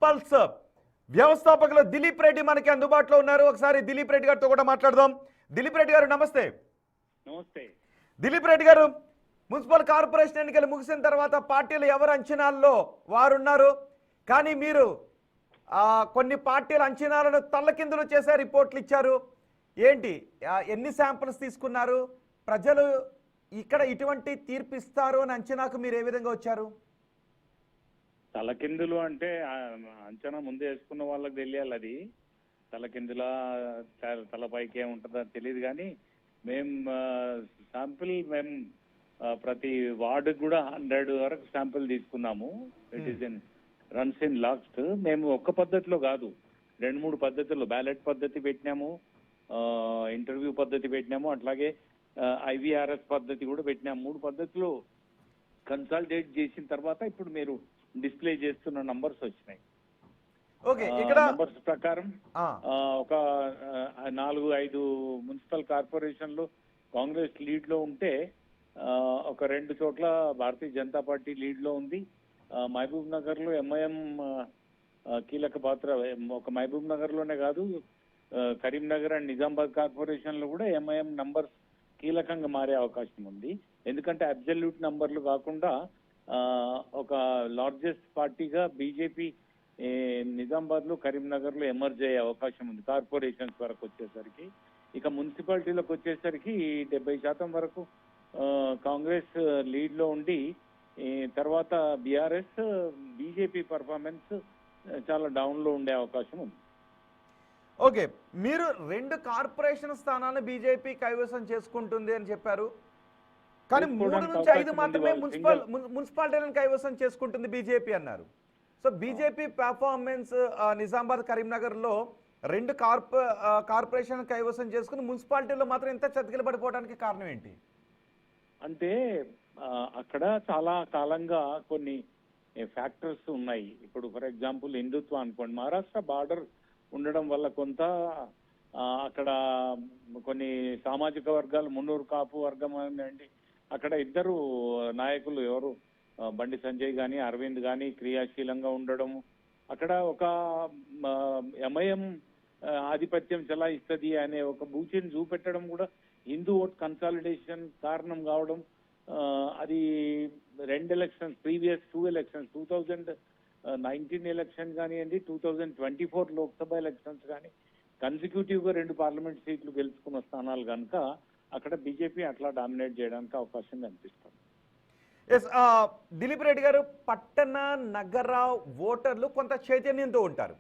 Pulse వ్యవస్థాపకులు దిలీప్ రెడ్డి మనకి అందుబాటులో ఉన్నారు. ఒకసారి దిలీప్ రెడ్డి గారితో కూడా మాట్లాడదాం. దిలీప్ రెడ్డి గారు నమస్తే. నమస్తే. దిలీప్ రెడ్డి గారు, మున్సిపల్ కార్పొరేషన్ ఎన్నికలు ముగిసిన తర్వాత పార్టీలు ఎవరు అంచనాల్లో వారున్నారు, కానీ మీరు కొన్ని పార్టీల అంచనాలను తల్లకిందులు చేసే రిపోర్ట్లు ఇచ్చారు. ఏంటి, ఎన్ని శాంపిల్స్ తీసుకున్నారు? ప్రజలు ఇక్కడ ఇటువంటి తీర్పు ఇస్తారు అని అంచనాకు మీరు ఏ విధంగా వచ్చారు? తలకిందులు అంటే అంచనా ముందే వేసుకున్న వాళ్ళకి తెలియాలి. అది తలకిందుల తలపైకి ఏముంటుందో తెలియదు. కానీ మేము మేము ప్రతి వార్డుకి కూడా 100 వరకు శాంపిల్ తీసుకున్నాము. It is in runs in last. మేము ఒక్క పద్ధతిలో కాదు, 2-3 పద్ధతుల్లో బ్యాలెట్ పద్ధతి పెట్టినాము, ఇంటర్వ్యూ పద్ధతి పెట్టినాము, అట్లాగే IVRS పద్ధతి కూడా పెట్టినాము. 3 పద్ధతులు కన్సల్టేట్ చేసిన తర్వాత ఇప్పుడు మీరు డిస్ప్లే చేస్తున్న నంబర్స్ వచ్చినాయి. ఓకే, ఇక్కడ నంబర్స్ ప్రకారం ఒక 4-5 మున్సిపల్ కార్పొరేషన్లు కాంగ్రెస్ లీడ్ లో ఉంటే ఒక 2 చోట్ల భారతీయ జనతా పార్టీ లీడ్ లో ఉంది. మహబూబ్ నగర్ లో MIM కీలక పాత్ర. ఒక మహబూబ్ నగర్ లోనే కాదు, కరీంనగర్ అండ్ నిజామాబాద్ కార్పొరేషన్ లో కూడా MIM నంబర్స్ కీలకంగా మారే అవకాశం ఉంది. ఎందుకంటే అబ్జల్యూట్ నంబర్లు కాకుండా ఒక లార్జెస్ట్ పార్టీగా బీజేపీ నిజామాబాద్ లో కరీంనగర్ లో ఎమర్జ్ అయ్యే అవకాశం ఉంది కార్పొరేషన్స్ వరకు వచ్చేసరికి. ఇక మున్సిపాలిటీలకు వచ్చేసరికి 70% వరకు కాంగ్రెస్ లీడ్ లో ఉండి, తర్వాత BRS బీజేపీ పర్ఫార్మెన్స్ చాలా డౌన్ లో ఉండే అవకాశం ఉంది. ఓకే, మీరు 2 కార్పొరేషన్ స్థానాలను బీజేపీ కైవసం చేసుకుంటుంది అని చెప్పారు, కానీ 3 నుంచి 5 మాత్రమే మున్సిపాలిటీలను కైవసం చేసుకుంటుంది బీజేపీ అన్నారు. So BJP performance Nizamabad Karimnagar లో 2 కార్పొరేషన్ కైవసం చేసుకుని మున్సిపాలిటీలో మాత్రం ఇంత చతికిల పడిపోవడానికి కారణం ఏంటి? అంటే అక్కడ చాలా కాలంగా కొన్ని ఫ్యాక్టర్స్ ఉన్నాయి. ఇప్పుడు ఫర్ ఎగ్జాంపుల్ హిందుత్వ అనుకోండి, మహారాష్ట్ర బార్డర్ ఉండడం వల్ల కొంత అక్కడ కొన్ని సామాజిక వర్గాలు, మున్నూరు కాపు వర్గం అండి, అక్కడ 2 నాయకులు ఎవరు బండి సంజయ్ కానీ అరవింద్ కానీ క్రియాశీలంగా ఉండడము, అక్కడ ఒక MIM ఆధిపత్యం చెలాయిస్తుంది అనే ఒక బూచిని చూపెట్టడం కూడా హిందూ ఓట్ కన్సాలిడేషన్ కారణం కావడం. అది 2 ఎలక్షన్స్, ప్రీవియస్ 2 ఎలక్షన్స్, 2019 ఎలక్షన్ కానివ్వండి, 2024 లోక్సభ ఎలక్షన్స్ కానీ కన్సిక్యూటివ్ గా 2 పార్లమెంట్ సీట్లు గెలుచుకున్న స్థానాలు కనుక అక్కడ బీజేపీ అట్లా డామినేట్ చేయడానికి అవకాశం కనిపిస్తుంది. దిలీప్ రెడ్డి గారు, పట్టణ నగర ఓటర్లు కొంత చైతన్యంతో ఉంటారు.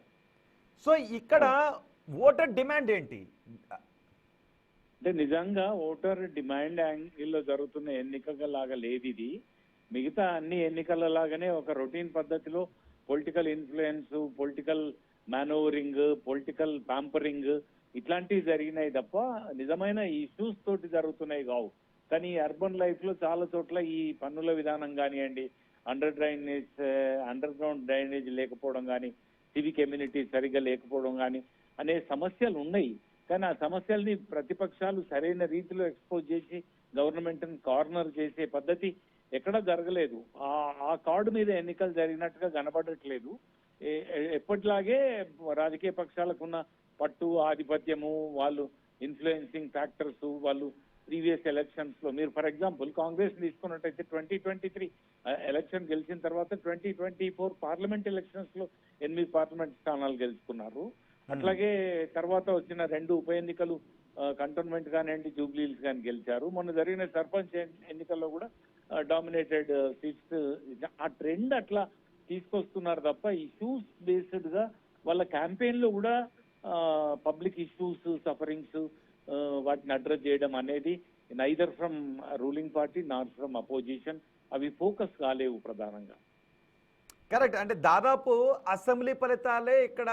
సో ఇక్కడ ఓటర్ డిమాండ్ ఏంటి? అంటే నిజంగా ఓటర్ డిమాండ్ యాంగిల్లో జరుగుతున్న ఎన్నికల లాగా లేదు ఇది. మిగతా అన్ని ఎన్నికల లాగానే ఒక రొటీన్ పద్ధతిలో political influence, political manoeuvring, political pampering ఇట్లాంటివి జరిగినాయి తప్ప నిజమైన ఇష్యూస్ తోటి జరుగుతున్నాయి కావు. కానీ అర్బన్ లైఫ్ లో చాలా చోట్ల ఈ పన్నుల విధానం కానివ్వండి, అండర్ గ్రౌండ్ డ్రైనేజ్ లేకపోవడం కానీ, సివిక్ కమ్యూనిటీ సరిగ్గా లేకపోవడం కానీ అనే సమస్యలు ఉన్నాయి. కానీ ఆ సమస్యల్ని ప్రతిపక్షాలు సరైన రీతిలో ఎక్స్పోజ్ చేసి గవర్నమెంట్ కార్నర్ చేసే పద్ధతి ఎక్కడా జరగలేదు. ఆ కార్డు మీద ఎన్నికలు జరిగినట్టుగా కనబడట్లేదు. ఎప్పటిలాగే రాజకీయ పక్షాలకు ఉన్న పట్టు, ఆధిపత్యము, వాళ్ళు ఇన్ఫ్లుయెన్సింగ్ ఫ్యాక్టర్స్, వాళ్ళు ప్రీవియస్ ఎలక్షన్స్ లో మీరు ఫర్ ఎగ్జాంపుల్ కాంగ్రెస్ తీసుకున్నట్టయితే 2023 ఎలక్షన్ గెలిచిన తర్వాత 2024 పార్లమెంట్ ఎలక్షన్స్ లో 8 పార్లమెంట్ స్థానాలు గెలుచుకున్నారు. అట్లాగే తర్వాత వచ్చిన 2 ఉప ఎన్నికలు కంటోన్మెంట్ కానివ్వండి, జూబ్లీ హిల్స్ కానీ గెలిచారు. మొన్న జరిగిన సర్పంచ్ ఎన్నికల్లో కూడా డామినేటెడ్ సీట్స్. ఆ ట్రెండ్ అట్లా తీసుకొస్తున్నారు తప్ప ఇష్యూస్ బేస్డ్ గా వాళ్ళ క్యాంపెయిన్ లో కూడా పబ్లిక్ ఇష్యూస్, సఫరింగ్స్ వాటిని అడ్రస్ చేయడం అనేది neither from ruling party not from opposition అవి ఫోకస్ కాలేవు ప్రధానంగా. కరెక్ట్. అంటే దాదాపు అసెంబ్లీ ఫలితాలే ఇక్కడ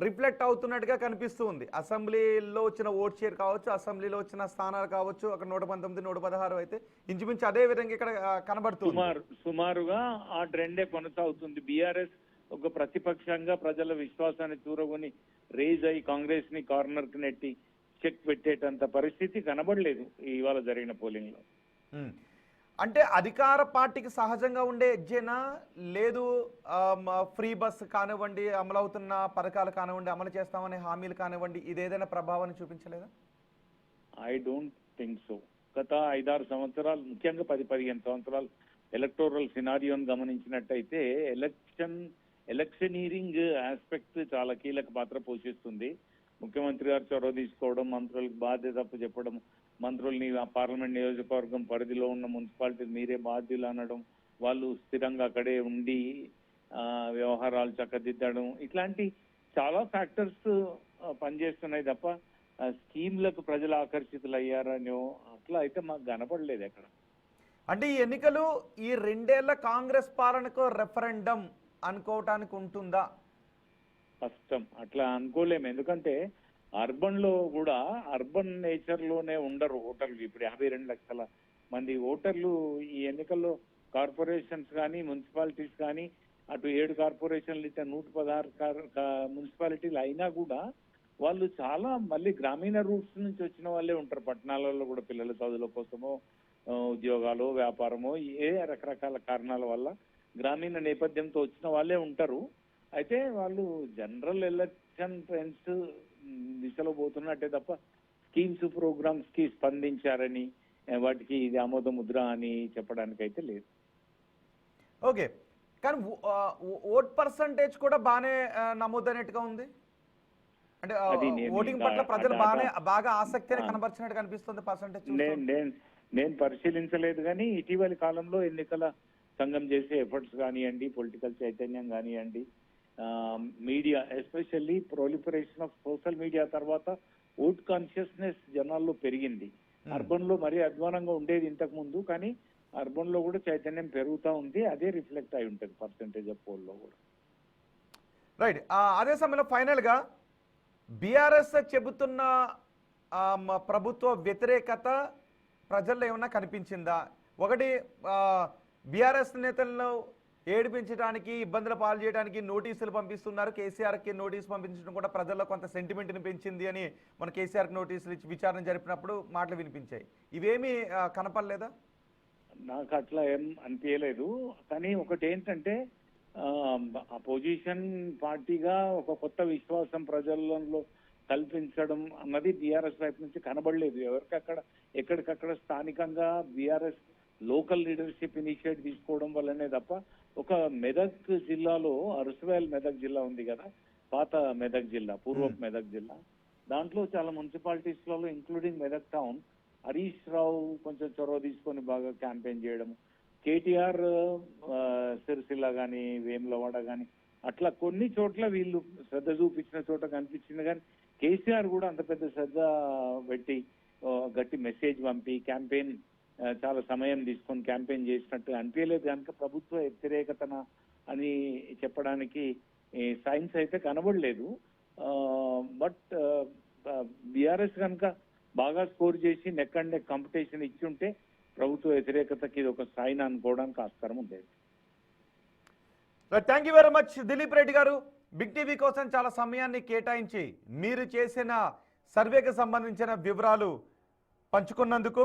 రిఫ్లెక్ట్ అవుతున్నట్టుగా కనిపిస్తూ ఉంది. అసెంబ్లీలో వచ్చిన ఓట్ షేర్ కావచ్చు, అసెంబ్లీలో వచ్చిన స్థానాలు కావచ్చు, అక్కడ 119, 116 అయితే ఇంచుమించు అదే విధంగా ఇక్కడ కనబడుతుంది. సుమారుగా ఆ ట్రెండే కొనసాగుతుంది. BRS ఒక ప్రతిపక్షంగా ప్రజల విశ్వాసాన్ని చూరగొని రేజ్ అయ్యి కాంగ్రెస్ ని కార్నర్ కి నెట్టి చెక్ పెట్టేటంత పరిస్థితి కనబడలేదు ఇవాళ జరిగిన పోలింగ్ లో. అంటే అధికార పార్టీకి సహజంగా ఉండే ఎడ్జేనా లేదు ఫ్రీ బస్ కానివ్వండి, అమలవుతున్న పథకాలు కానివ్వండి, అమలు చేస్తామనే హామీలు కానివ్వండి, ఇదేదైనా ప్రభావాన్ని చూపించలేదా? I don't think so. గత 5-6 సంవత్సరాలు, ముఖ్యంగా 10-15 సంవత్సరాలు ఎలక్టోరల్ సినారియోని గమనించినట్టయితే ఎలక్షనీరింగ్ ఆస్పెక్ట్ చాలా కీలక పాత్ర పోషిస్తుంది. ముఖ్యమంత్రి గారు చొరవ తీసుకోవడం, మంత్రులకు బాధ్యత చెప్పడం, మంత్రుల్ని ఆ పార్లమెంట్ నియోజకవర్గం పరిధిలో ఉన్న మున్సిపాలిటీ మీరే బాధ్యులు అనడం, వాళ్ళు స్థిరంగా అక్కడే ఉండి వ్యవహారాలు చక్కదిద్దడం, ఇట్లాంటి చాలా ఫ్యాక్టర్స్ పనిచేస్తున్నాయి తప్ప స్కీమ్లకు ప్రజలు ఆకర్షితులయ్యారనో అట్లా అయితే మాకు కనపడలేదు ఎక్కడ. అంటే ఈ ఎన్నికలు ఈ 2 ఏళ్ల కాంగ్రెస్ పాలనకు రెఫరెండం అనుకోవటానికి ఉంటుందా? కష్టం, అట్లా అనుకోలేము. ఎందుకంటే అర్బన్ లో కూడా అర్బన్ నేచర్ లోనే ఉండరు ఓటర్లు. ఇప్పుడు 52 లక్షల మంది ఓటర్లు ఈ ఎన్నికల్లో కార్పొరేషన్స్ కానీ మున్సిపాలిటీస్ కానీ, అటు 7 కార్పొరేషన్లు ఇచ్చే 116 మున్సిపాలిటీలు అయినా కూడా వాళ్ళు చాలా మళ్ళీ గ్రామీణ రూట్స్ నుంచి వచ్చిన వాళ్ళే ఉంటారు. పట్టణాలలో కూడా పిల్లల చదువుల కోసమో, ఉద్యోగాలు, వ్యాపారమో, రకరకాల కారణాల వల్ల గ్రామీణ నేపథ్యంతో వచ్చిన వాళ్ళే ఉంటారు. అయితే వాళ్ళు జనరల్ ఎలక్షన్ ట్రెండ్స్ దిశలో పోతున్నట్టే తప్ప స్కీమ్స్, ప్రోగ్రామ్స్ కి స్పందించారని, వాటికి ఇది ఆమోద ముద్ర అని చెప్పడానికి అయితే లేదు. ఓకే, కానీ ఓట్ పర్సంటేజ్ కూడా బాగానే నమోదైనట్టుగా ఉంది. అంటే ఓటింగ్ పట్ల ప్రజలు బాగా ఆసక్తిని కనబరిచినట్టు కనిపిస్తుంది పర్సంటేజ్. నేను పరిశీలించలేదు, కానీ ఇటీవలి కాలంలో ఎన్నికల సంఘం చేసే ఎఫర్ట్స్ కానివ్వండి, పొలిటికల్ చైతన్యం కానివ్వండి, media, especially proliferation of social media తర్వాత ఓట్ కాన్షియస్నెస్ జనాల్లో పెరిగింది. అర్బన్ లో మరీ అధ్వానంగా ఉండేది ఇంతకు ముందు, కానీ అర్బన్ లో కూడా చైతన్యం పెరుగుతూ ఉంది. అదే రిఫ్లెక్ట్ అయి ఉంటుంది పర్సంటేజ్ ఆఫ్ పోల్ లో కూడా. రైట్. అదే సమయంలో ఫైనల్ గా బీఆర్ఎస్ చెబుతున్న ప్రభుత్వ వ్యతిరేకత ప్రజల్లో ఏమన్నా కనిపించిందా? ఒకటి, బీఆర్ఎస్ నేతలను ఏడిపించడానికి, ఇబ్బందులు పాలు చేయడానికి నోటీసులు పంపిస్తున్నారు. కేసీఆర్కి నోటీసు పంపించడం కూడా ప్రజల్లో కొంత సెంటిమెంట్ని పెంచింది అని మన కేసీఆర్కి నోటీసులు ఇచ్చి విచారణ జరిపినప్పుడు మాటలు వినిపించాయి. ఇవేమీ కనపడలేదా? నాకు అట్లా ఏం అనిపించలేదు. కానీ ఒకటి ఏంటంటే, అపోజిషన్ పార్టీగా ఒక కొత్త విశ్వాసం ప్రజలలో కల్పించడం అన్నది బీఆర్ఎస్ వైపు నుంచి కనబడలేదు. ఎక్కడికక్కడ స్థానికంగా బీఆర్ఎస్ లోకల్ లీడర్షిప్ ఇనిషియేటివ్ తీసుకోవడం వల్లనే తప్ప, ఒక మెదక్ జిల్లాలో, అరుసవేల్ మెదక్ జిల్లా ఉంది కదా, పాత మెదక్ జిల్లా, పూర్వపు మెదక్ జిల్లా, దాంట్లో చాలా మున్సిపాలిటీస్ లలో ఇంక్లూడింగ్ మెదక్ టౌన్ హరీష్ రావు కొంచెం చొరవ తీసుకొని బాగా క్యాంపెయిన్ చేయడం, కేటీఆర్ సిరిసిల్ల కానీ, వేములవాడ కానీ, అట్లా కొన్ని చోట్ల వీళ్ళు శ్రద్ధ చూపించిన చోట కనిపించింది. కానీ కేసీఆర్ కూడా అంత పెద్ద శ్రద్ధ పెట్టి గట్టి మెసేజ్ పంపి క్యాంపెయిన్ చాలా సమయం తీసుకొని క్యాంపెయిన్ చేసినట్టు అనిపించలేదు. కనుక ప్రభుత్వ వ్యతిరేకతన అని చెప్పడానికి సైన్స్ అయితే కనబడలేదు. బట్ బీఆర్ఎస్ కనుక బాగా స్కోర్ చేసి నెక్ అండ్ నెక్ కాంపిటీషన్ ఇచ్చి ఉంటే ప్రభుత్వ వ్యతిరేకతకి ఇది ఒక సైన్ అనుకోవడానికి ఆస్కారం ఉండేది. Thank you very much Dilip Reddy garu. Big TV కోసం చాలా సమయాన్ని కేటాయించి మీరు చేసిన సర్వేకి సంబంధించిన వివరాలు పంచుకున్నందుకు.